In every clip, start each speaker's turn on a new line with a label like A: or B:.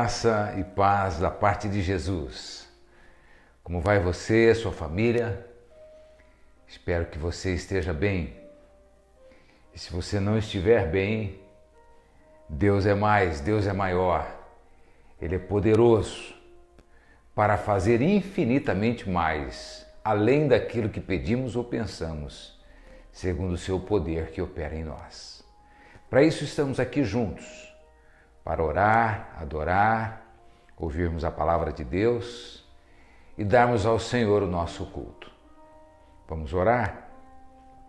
A: Graça e paz da parte de Jesus. Como vai você, sua família? Espero que você esteja bem. E se você não estiver bem, Deus é mais, Deus é maior. Ele é poderoso para fazer infinitamente mais, além daquilo que pedimos ou pensamos, segundo o seu poder que opera em nós. Para isso estamos aqui juntos, para orar, adorar, ouvirmos a palavra de Deus e darmos ao Senhor o nosso culto. Vamos orar?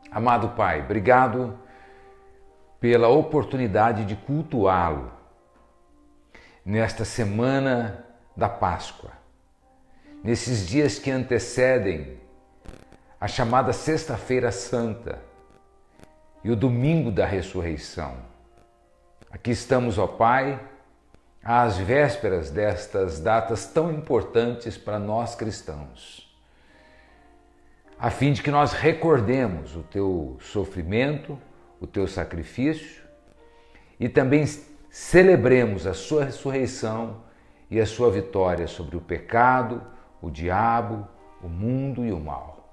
A: Amado Pai, obrigado pela oportunidade de cultuá-lo nesta semana da Páscoa, nesses dias que antecedem a chamada Sexta-feira Santa e o domingo da ressurreição. Aqui estamos, ó Pai, às vésperas destas datas tão importantes para nós cristãos, a fim de que nós recordemos o teu sofrimento, o teu sacrifício e também celebremos a sua ressurreição e a sua vitória sobre o pecado, o diabo, o mundo e o mal.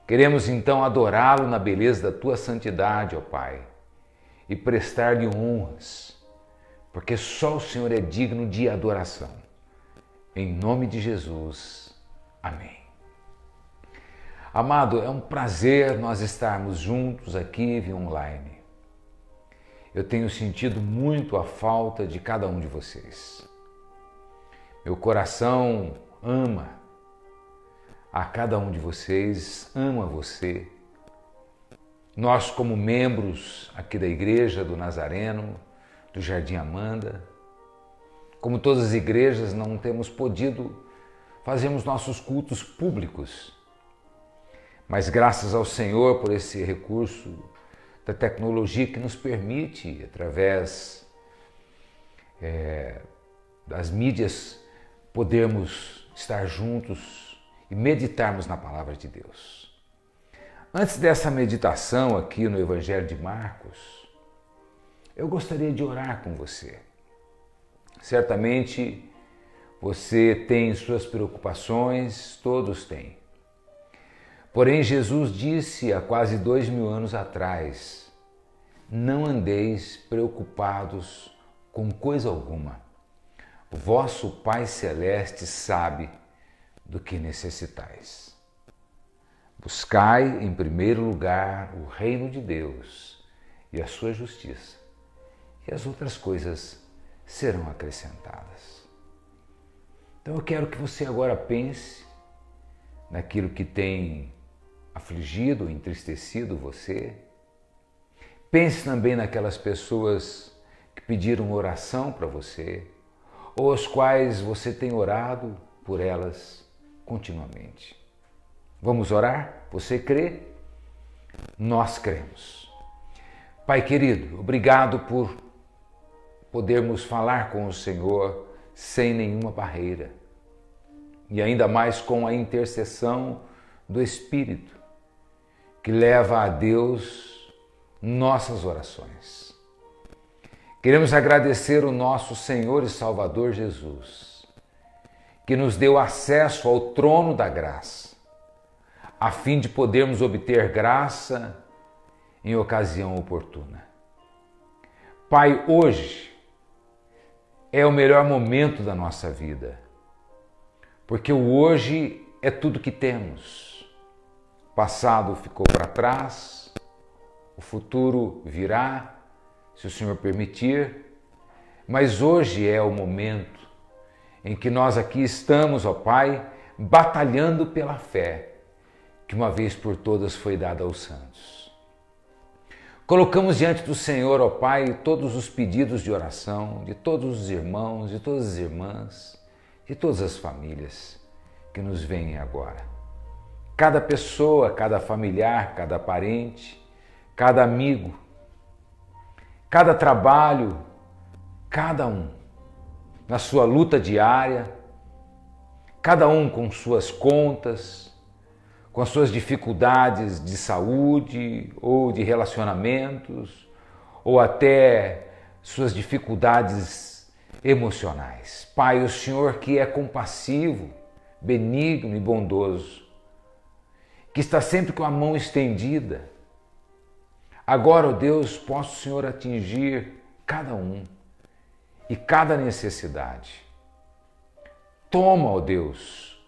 A: Queremos então adorá-lo na beleza da tua santidade, ó Pai, e prestar-lhe honras, porque só o Senhor é digno de adoração. Em nome de Jesus. Amém. Amado, é um prazer nós estarmos juntos aqui via online. Eu tenho sentido muito a falta de cada um de vocês. Meu coração ama a cada um de vocês, ama você. Nós, como membros aqui da Igreja do Nazareno, do Jardim Amanda, como todas as igrejas, não temos podido fazer os nossos cultos públicos. Mas graças ao Senhor por esse recurso da tecnologia que nos permite, através das mídias, podermos estar juntos e meditarmos na Palavra de Deus. Antes dessa meditação aqui no Evangelho de Marcos, eu gostaria de orar com você. Certamente você tem suas preocupações, todos têm. Porém, Jesus disse há quase 2000 anos atrás: não andeis preocupados com coisa alguma. O vosso Pai Celeste sabe do que necessitais. Buscai em primeiro lugar o reino de Deus e a sua justiça, e as outras coisas serão acrescentadas. Então eu quero que você agora pense naquilo que tem afligido, entristecido você. Pense também naquelas pessoas que pediram oração para você, ou as quais você tem orado por elas continuamente. Vamos orar? Você crê? Nós cremos. Pai querido, obrigado por podermos falar com o Senhor sem nenhuma barreira e ainda mais com a intercessão do Espírito que leva a Deus nossas orações. Queremos agradecer o nosso Senhor e Salvador Jesus, que nos deu acesso ao trono da graça, a fim de podermos obter graça em ocasião oportuna. Pai, hoje é o melhor momento da nossa vida, porque o hoje é tudo que temos. O passado ficou para trás, o futuro virá, se o Senhor permitir, mas hoje é o momento em que nós aqui estamos, ó Pai, batalhando pela fé, que uma vez por todas foi dada aos santos. Colocamos diante do Senhor, ó Pai, todos os pedidos de oração de todos os irmãos, de todas as irmãs, de todas as famílias que nos veem agora. Cada pessoa, cada familiar, cada parente, cada amigo, cada trabalho, cada um na sua luta diária, cada um com suas contas, com as suas dificuldades de saúde ou de relacionamentos, ou até suas dificuldades emocionais. Pai, o Senhor que é compassivo, benigno e bondoso, que está sempre com a mão estendida. Agora, ó Deus, possa o Senhor atingir cada um e cada necessidade. Toma, ó Deus,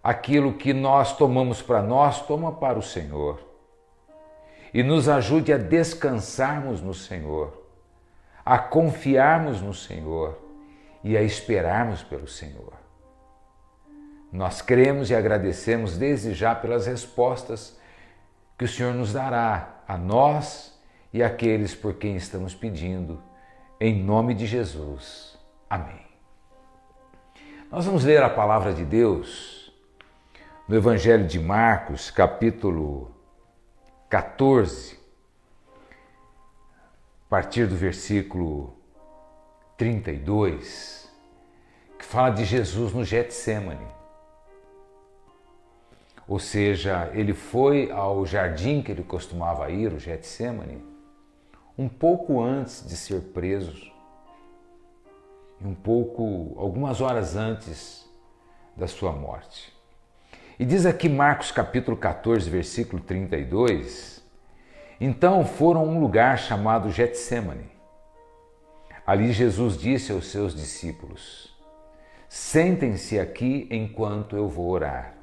A: aquilo que nós tomamos para nós, toma para o Senhor. E nos ajude a descansarmos no Senhor, a confiarmos no Senhor e a esperarmos pelo Senhor. Nós cremos e agradecemos desde já pelas respostas que o Senhor nos dará a nós e àqueles por quem estamos pedindo, em nome de Jesus. Amém. Nós vamos ler a palavra de Deus no Evangelho de Marcos, capítulo 14, a partir do versículo 32, que fala de Jesus no Getsemane. Ou seja, ele foi ao jardim que ele costumava ir, o Getsemane, um pouco antes de ser preso, algumas horas antes da sua morte. E diz aqui Marcos capítulo 14, versículo 32, então foram a um lugar chamado Getsemane. Ali Jesus disse aos seus discípulos: sentem-se aqui enquanto eu vou orar.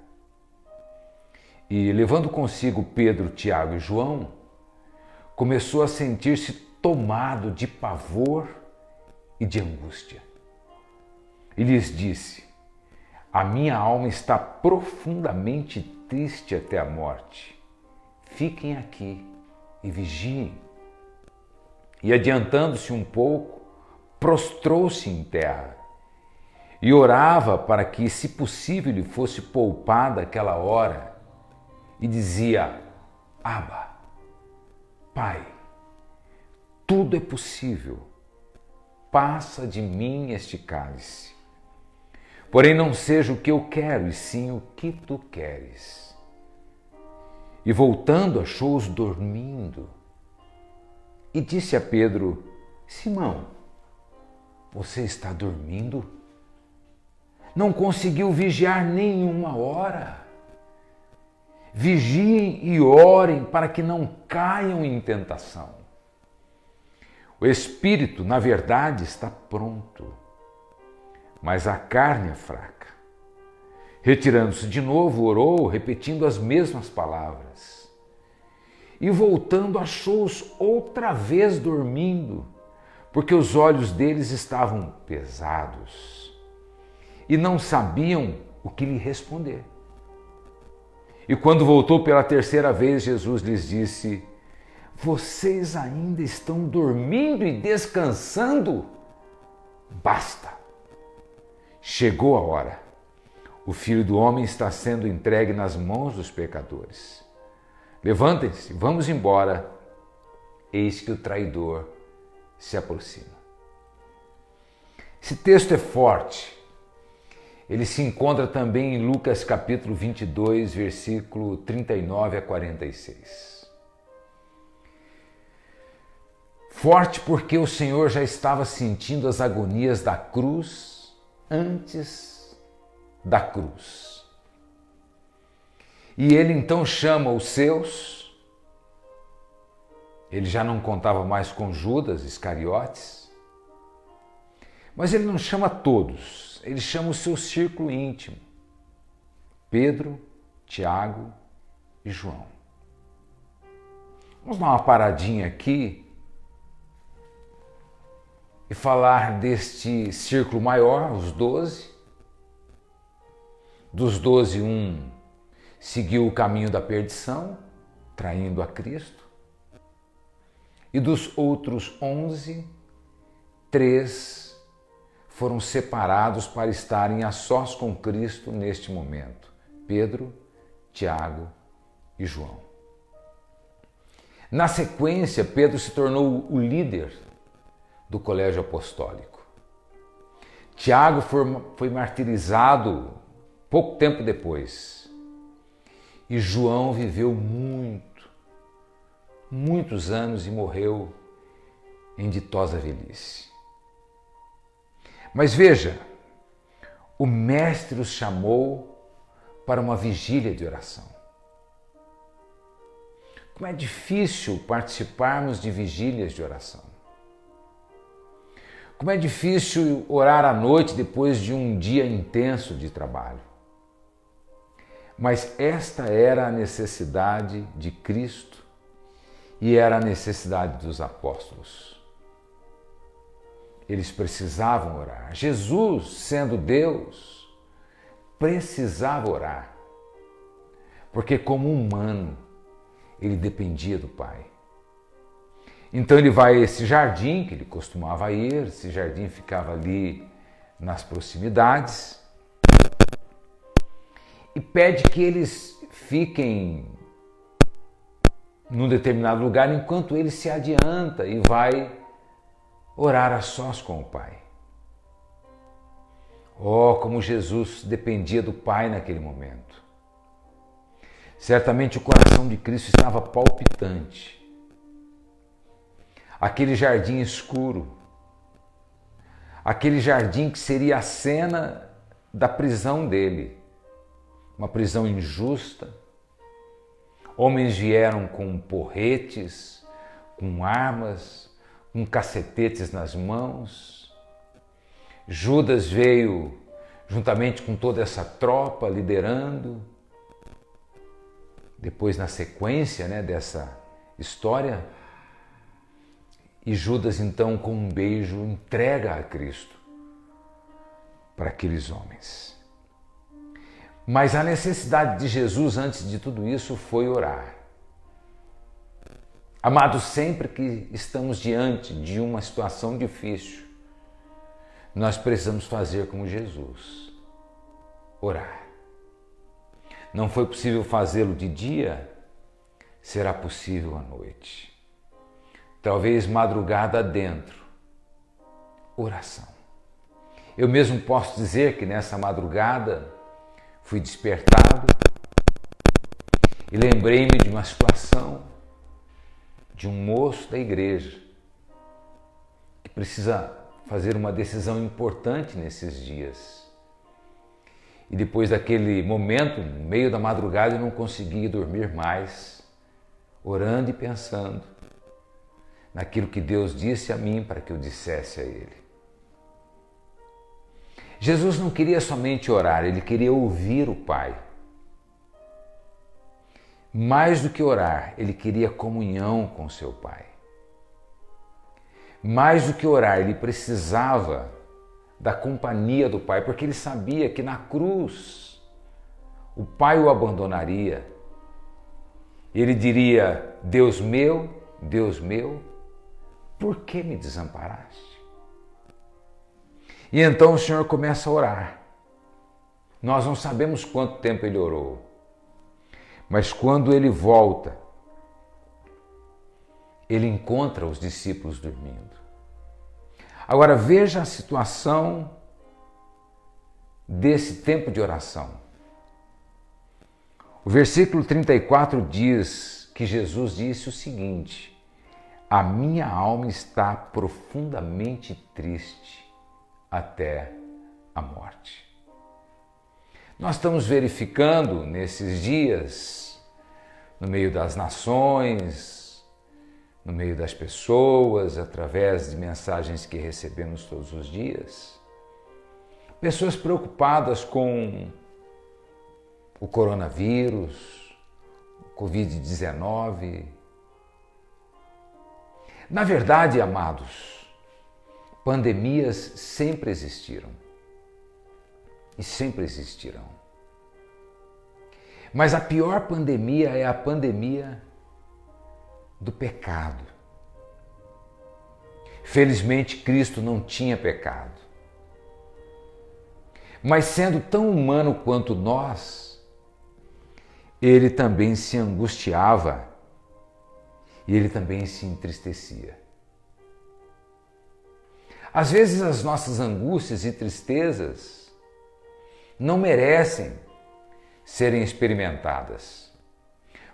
A: E levando consigo Pedro, Tiago e João, começou a sentir-se tomado de pavor e de angústia. E lhes disse: a minha alma está profundamente triste até a morte. Fiquem aqui e vigiem. E adiantando-se um pouco, prostrou-se em terra e orava para que, se possível, lhe fosse poupada aquela hora. E dizia: Abba, Pai, tudo é possível, passa de mim este cálice. Porém não seja o que eu quero, e sim o que tu queres. E voltando, achou-os dormindo. E disse a Pedro: Simão, você está dormindo? Não conseguiu vigiar nenhuma hora? Vigiem e orem para que não caiam em tentação. O espírito, na verdade, está pronto, mas a carne é fraca. Retirando-se de novo, orou, repetindo as mesmas palavras. E voltando, achou-os outra vez dormindo, porque os olhos deles estavam pesados e não sabiam o que lhe responder. E quando voltou pela terceira vez, Jesus lhes disse: vocês ainda estão dormindo e descansando? Basta! Chegou a hora. O Filho do Homem está sendo entregue nas mãos dos pecadores. Levantem-se, vamos embora. Eis que o traidor se aproxima. Esse texto é forte. Ele se encontra também em Lucas capítulo 22, versículo 39 a 46. Forte porque o Senhor já estava sentindo as agonias da cruz antes da cruz. E ele então chama os seus. Ele já não contava mais com Judas Iscariotes, mas ele não chama todos. Ele chama o seu círculo íntimo: Pedro, Tiago e João. Vamos dar uma paradinha aqui e falar deste círculo maior, os 12. Dos 12, um seguiu o caminho da perdição, traindo a Cristo. E dos outros 11, 3 foram separados para estarem a sós com Cristo neste momento: Pedro, Tiago e João. Na sequência, Pedro se tornou o líder do colégio apostólico. Tiago foi martirizado pouco tempo depois. E João viveu muitos anos e morreu em ditosa velhice. Mas veja, o Mestre os chamou para uma vigília de oração. Como é difícil participarmos de vigílias de oração. Como é difícil orar à noite depois de um dia intenso de trabalho. Mas esta era a necessidade de Cristo e era a necessidade dos apóstolos. Eles precisavam orar. Jesus, sendo Deus, precisava orar. Porque como humano, ele dependia do Pai. Então ele vai a esse jardim, que ele costumava ir, esse jardim ficava ali nas proximidades, e pede que eles fiquem num determinado lugar enquanto ele se adianta e vai orar a sós com o Pai. Oh, como Jesus dependia do Pai naquele momento. Certamente o coração de Cristo estava palpitante. Aquele jardim escuro, aquele jardim que seria a cena da prisão dele, uma prisão injusta. Homens vieram com porretes, com armas, com cacetetes nas mãos. Judas veio juntamente com toda essa tropa liderando. Depois, na sequência, dessa história, e Judas, então, com um beijo, entrega a Cristo para aqueles homens. Mas a necessidade de Jesus, antes de tudo isso, foi orar. Amados, sempre que estamos diante de uma situação difícil, nós precisamos fazer como Jesus, orar. Não foi possível fazê-lo de dia, será possível à noite. Talvez madrugada dentro, oração. Eu mesmo posso dizer que nessa madrugada fui despertado e lembrei-me de uma situação de um moço da igreja que precisa fazer uma decisão importante nesses dias. E depois daquele momento, no meio da madrugada, eu não conseguia dormir mais, orando e pensando naquilo que Deus disse a mim para que eu dissesse a Ele. Jesus não queria somente orar, Ele queria ouvir o Pai. Mais do que orar, Ele queria comunhão com seu Pai. Mais do que orar, Ele precisava da companhia do Pai, porque Ele sabia que na cruz o Pai o abandonaria. Ele diria: Deus meu, por que me desamparaste? E então o Senhor começa a orar. Nós não sabemos quanto tempo ele orou, mas quando ele volta, ele encontra os discípulos dormindo. Agora veja a situação desse tempo de oração. O versículo 34 diz que Jesus disse o seguinte: a minha alma está profundamente triste até a morte. Nós estamos verificando nesses dias, no meio das nações, no meio das pessoas, através de mensagens que recebemos todos os dias, pessoas preocupadas com o coronavírus, o Covid-19. Na verdade, amados, pandemias sempre existiram e sempre existirão. Mas a pior pandemia é a pandemia do pecado. Felizmente, Cristo não tinha pecado. Mas sendo tão humano quanto nós, ele também se angustiava e ele também se entristecia. Às vezes as nossas angústias e tristezas não merecem serem experimentadas,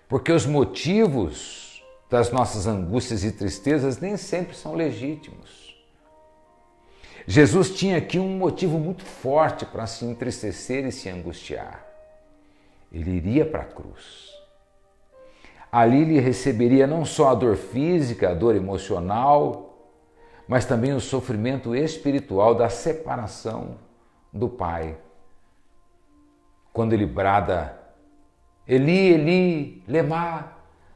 A: porque os motivos das nossas angústias e tristezas nem sempre são legítimos. Jesus tinha aqui um motivo muito forte para se entristecer e se angustiar. Ele iria para a cruz. Ali ele receberia não só a dor física, a dor emocional, mas também o sofrimento espiritual da separação do Pai. Quando ele brada, Eli, Eli, lema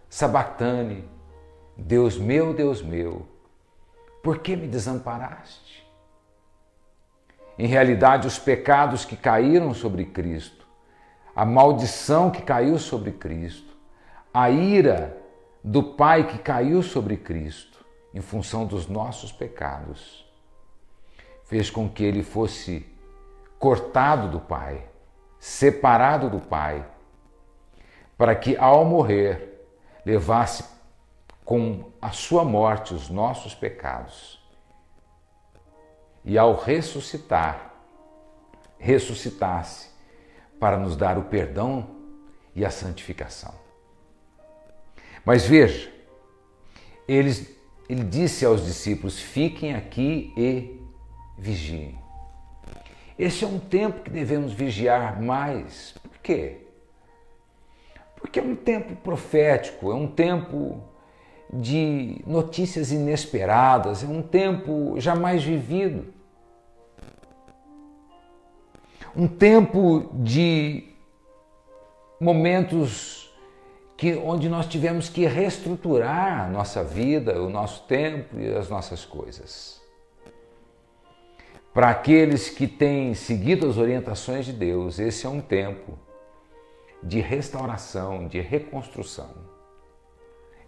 A: sabactani, Deus meu, por que me desamparaste? Em realidade, os pecados que caíram sobre Cristo, a maldição que caiu sobre Cristo, a ira do Pai que caiu sobre Cristo, em função dos nossos pecados, fez com que ele fosse cortado do Pai, separado do Pai, para que ao morrer levasse com a sua morte os nossos pecados e ao ressuscitar, ressuscitasse para nos dar o perdão e a santificação. Mas veja, ele disse aos discípulos, fiquem aqui e vigiem. Esse é um tempo que devemos vigiar mais. Por quê? Porque é um tempo profético, é um tempo de notícias inesperadas, é um tempo jamais vivido. Um tempo de momentos onde nós tivemos que reestruturar a nossa vida, o nosso tempo e as nossas coisas. Para aqueles que têm seguido as orientações de Deus, esse é um tempo de restauração, de reconstrução.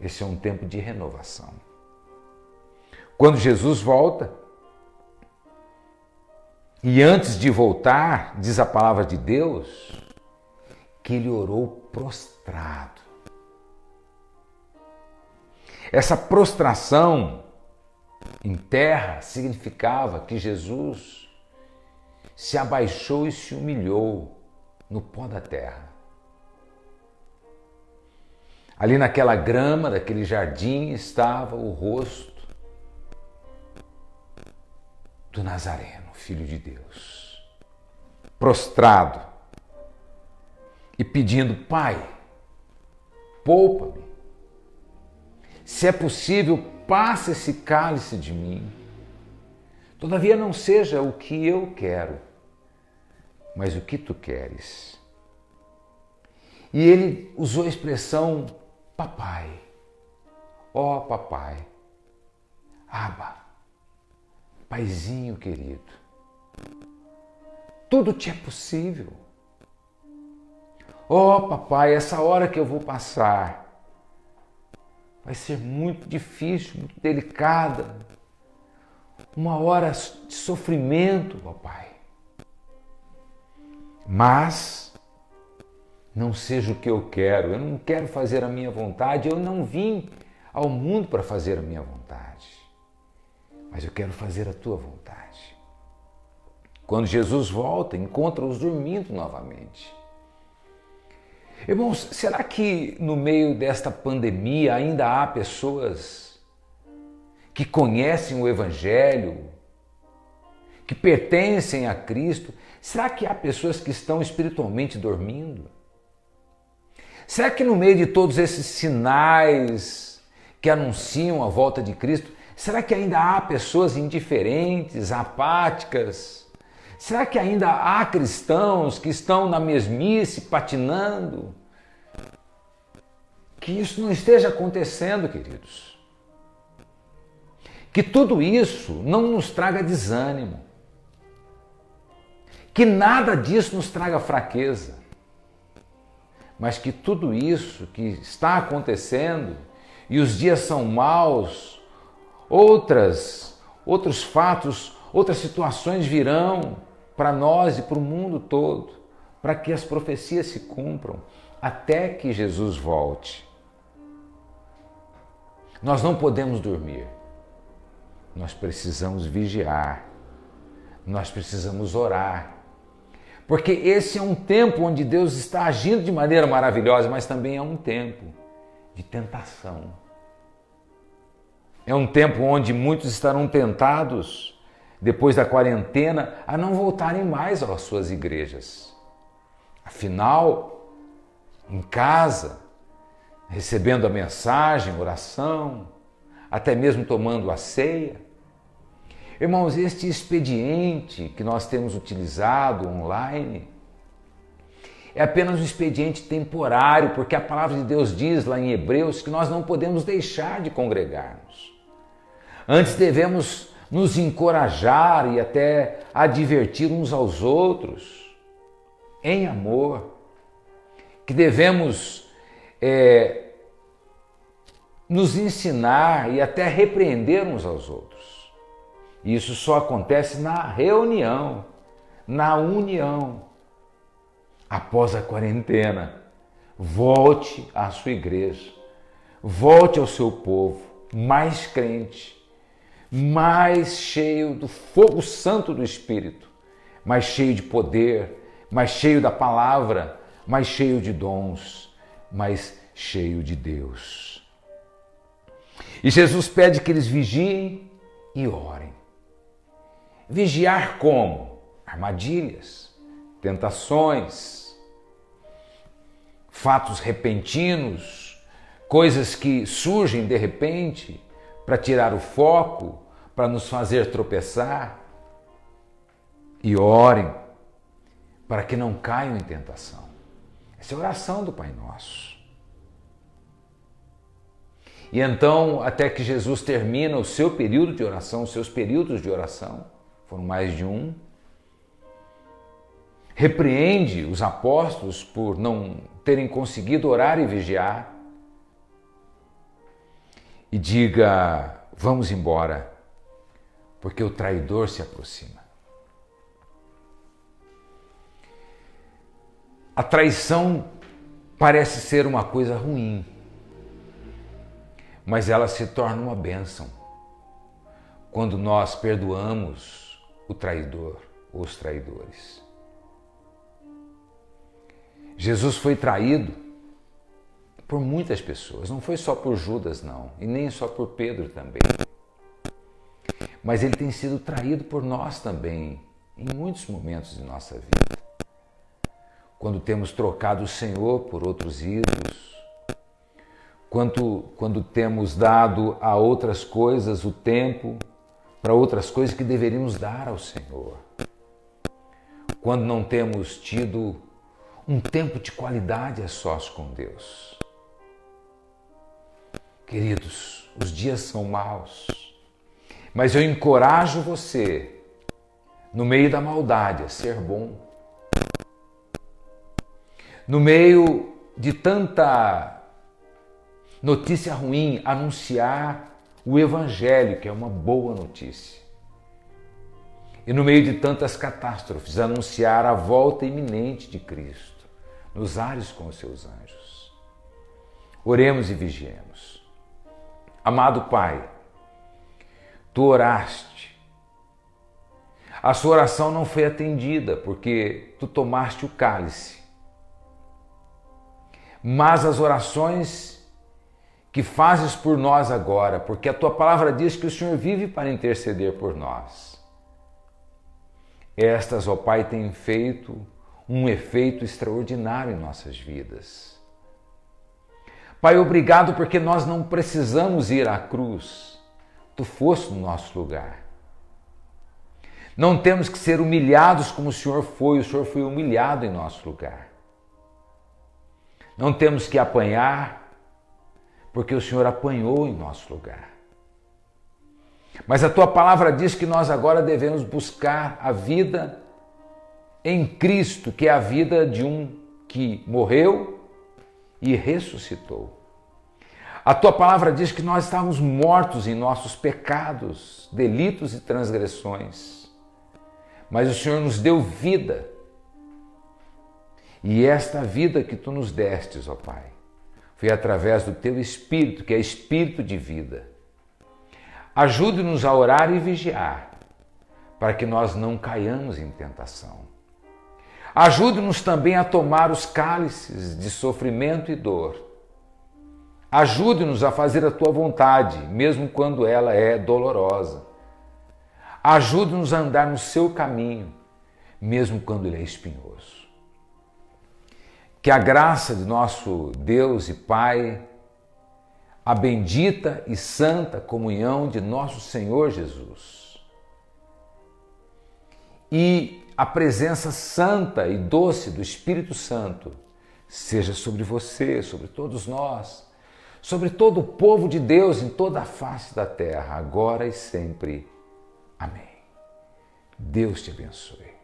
A: Esse é um tempo de renovação. Quando Jesus volta, e antes de voltar, diz a palavra de Deus, que ele orou prostrado. Essa prostração em terra significava que Jesus se abaixou e se humilhou no pó da terra. Ali naquela grama, daquele jardim, estava o rosto do Nazareno, Filho de Deus, prostrado e pedindo, Pai, poupa-me. Se é possível, passa esse cálice de mim. Todavia não seja o que eu quero, mas o que tu queres. E ele usou a expressão papai, ó papai, Abba, paizinho querido, tudo te é possível. Ó papai, essa hora que eu vou passar vai ser muito difícil, muito delicada, uma hora de sofrimento, papai. Mas não seja o que eu quero, eu não quero fazer a minha vontade, eu não vim ao mundo para fazer a minha vontade, mas eu quero fazer a tua vontade. Quando Jesus volta, encontra-os dormindo novamente. Irmãos, será que no meio desta pandemia ainda há pessoas que conhecem o Evangelho, que pertencem a Cristo? Será que há pessoas que estão espiritualmente dormindo? Será que no meio de todos esses sinais que anunciam a volta de Cristo, será que ainda há pessoas indiferentes, apáticas? Será que ainda há cristãos que estão na mesmice, patinando? Que isso não esteja acontecendo, queridos. Que tudo isso não nos traga desânimo. Que nada disso nos traga fraqueza. Mas que tudo isso que está acontecendo, e os dias são maus, outros fatos, outras situações virão para nós e para o mundo todo, para que as profecias se cumpram, até que Jesus volte. Nós não podemos dormir, nós precisamos vigiar, nós precisamos orar, porque esse é um tempo onde Deus está agindo de maneira maravilhosa, mas também é um tempo de tentação. É um tempo onde muitos estarão tentados depois da quarentena, a não voltarem mais às suas igrejas. Afinal, em casa, recebendo a mensagem, oração, até mesmo tomando a ceia. Irmãos, este expediente que nós temos utilizado online é apenas um expediente temporário, porque a palavra de Deus diz lá em Hebreus que nós não podemos deixar de congregar-nos. Antes devemos nos encorajar e até advertir uns aos outros em amor, que devemos nos ensinar e até repreender uns aos outros. Isso só acontece na reunião, na união. Após a quarentena, volte à sua igreja, volte ao seu povo, mais crente, mais cheio do fogo santo do Espírito, mais cheio de poder, mais cheio da palavra, mais cheio de dons, mais cheio de Deus. E Jesus pede que eles vigiem e orem. Vigiar como? Armadilhas, tentações, fatos repentinos, coisas que surgem de repente para tirar o foco, para nos fazer tropeçar. E orem para que não caiam em tentação. Essa é a oração do Pai Nosso. E então, até que Jesus termina o seu período de oração, os seus períodos de oração, foram mais de um, repreende os apóstolos por não terem conseguido orar e vigiar e diga: vamos embora, porque o traidor se aproxima. A traição parece ser uma coisa ruim, mas ela se torna uma bênção quando nós perdoamos o traidor ou os traidores. Jesus foi traído por muitas pessoas, não foi só por Judas não, e nem só por Pedro também. Mas ele tem sido traído por nós também, em muitos momentos de nossa vida. Quando temos trocado o Senhor por outros ídolos, quando temos dado a outras coisas o tempo para outras coisas que deveríamos dar ao Senhor. Quando não temos tido um tempo de qualidade a sós com Deus. Queridos, os dias são maus, mas eu encorajo você, no meio da maldade, a ser bom. No meio de tanta notícia ruim, anunciar o Evangelho, que é uma boa notícia. E no meio de tantas catástrofes, anunciar a volta iminente de Cristo, nos ares com os seus anjos. Oremos e vigiemos. Amado Pai, Tu oraste. A sua oração não foi atendida, porque Tu tomaste o cálice. Mas as orações que fazes por nós agora, porque a Tua palavra diz que o Senhor vive para interceder por nós. Estas, ó Pai, têm feito um efeito extraordinário em nossas vidas. Pai, obrigado porque nós não precisamos ir à cruz. Tu foste no nosso lugar. Não temos que ser humilhados como o Senhor foi humilhado em nosso lugar. Não temos que apanhar, porque o Senhor apanhou em nosso lugar. Mas a Tua palavra diz que nós agora devemos buscar a vida em Cristo, que é a vida de um que morreu e ressuscitou. A Tua palavra diz que nós estávamos mortos em nossos pecados, delitos e transgressões. Mas o Senhor nos deu vida. E esta vida que Tu nos destes, ó Pai, foi através do Teu Espírito, que é Espírito de vida. Ajude-nos a orar e vigiar, para que nós não caiamos em tentação. Ajude-nos também a tomar os cálices de sofrimento e dor. Ajude-nos a fazer a Tua vontade, mesmo quando ela é dolorosa. Ajude-nos a andar no seu caminho, mesmo quando ele é espinhoso. Que a graça de nosso Deus e Pai, a bendita e santa comunhão de nosso Senhor Jesus e a presença santa e doce do Espírito Santo seja sobre você, sobre todos nós, sobre todo o povo de Deus em toda a face da terra, agora e sempre. Amém. Deus te abençoe.